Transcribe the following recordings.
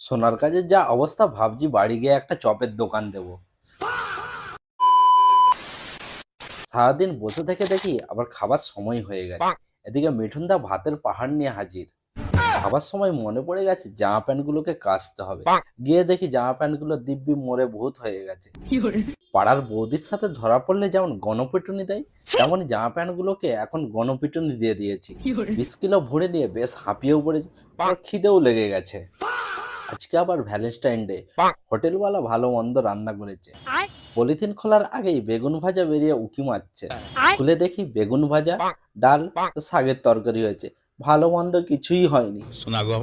সোনার কাজের যা অবস্থা, ভাবছি বাড়ি গিয়ে একটা চপের দোকান দেব। সারাদিন বসে থেকে দেখি আবার খাবার সময় হয়ে গেছে। এদিকে মিঠুনদা ভাতের পাহাড় নিয়ে হাজির। খাবার সময় মনে পড়ে গেছে জামা প্যান্টগুলোকে কাচতে হবে। গিয়ে দেখি জামা প্যান্টগুলো দিব্যি মরে ভূত হয়ে গেছে। পাড়ার বৌদির সাথে ধরা পড়লে যেমন গণপিটুনি দেয়, তেমন জামা প্যান্টগুলোকে এখন গণপিটুনি দিয়ে দিয়েছি। 20 কিলো ভরে নিয়ে বেশ হাঁপিয়েও পড়েছে, আর খিদেও লেগে গেছে। আজকে আবার ভ্যালেন্টাইন ডে। হোটেলওয়ালা ভালো মন্দ রান্না করেছে। পলিথিন খোলার আগেই বেগুন ভাজা বেরিয়ে উকি মারছে। খুলে দেখি বেগুন ভাজা, ডাল, শাকের তরকারি হয়েছে। ভালো মন্দ কিছুই হয়নি।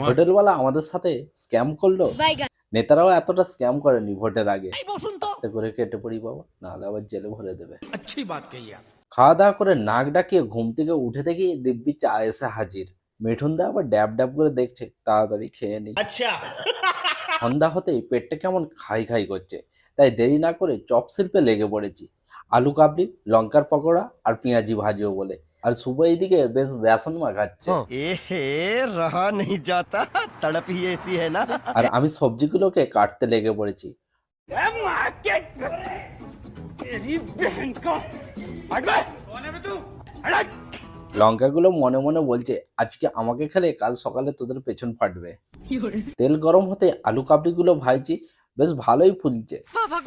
হোটেলওয়ালা আমাদের সাথে স্ক্যাম করলো। নেতারাও এতটা স্ক্যাম করেনি ভোটের আগে। আস্তে করে কেটে পড়ি বাবা, নাহলে আবার জেলে ভরে দেবে। খাওয়া দাওয়া করে নাক ডাকিয়ে ঘুম থেকে উঠে দেখি দিব্যি চা এসে হাজির। মিঠুনদা আবার ড্যাব ড্যাব করে দেখছে, তাড়াতাড়ি খেয়ে নি। সন্ধ্যা হতেই পেটটা কেমন খাই খাই করছে, তাই দেরি না করে চপ শিল্পে লেগে পড়েছি। আলু কাবলি, লঙ্কার পকোড়া আর পেঁয়াজি ভাজিও বলে। আর শুভ এইদিকে বেশ বেসন মাখাচ্ছে। रहा नहीं जाता तड़प ही ऐसी है ना। আর আমি সবজিগুলোকে কাটতে লেগে পড়েছি। লঙ্কাগুলো মনে মনে বলছে, আজকে আমাকে খেলে কাল সকালে তোদের পেছন ফাটবে। তেল গরম হতে আলু কাবলিগুলো ভাজছি, বেশ ভালোই ফুলছে।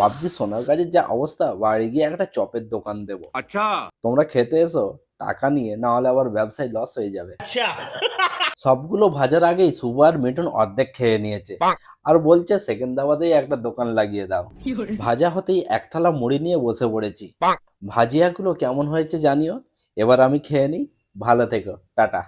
ভাবছি সোনার কাজের যা অবস্থা, বাড়ি গিয়ে একটা চপের দোকান দেবো। अच्छा তোমরা খেতে এসো, টাকা নিয়ে, না হলে আবার ব্যবসায় লস হয়ে যাবে। সবগুলো ভাজার আগেই শুভ আর মিঠুন অর্ধেক খেয়ে নিয়েছে, আর বলছে সেকেন্দ্রাবাদেই একটা দোকান লাগিয়ে দাও। ভাজা হতেই এক থালা মুড়ি নিয়ে বসে পড়েছি। ভাজিয়াগুলো কেমন হয়েছে জানিও। এবার আমি খেয়ে নিই। ভালো থেকো, টাটা।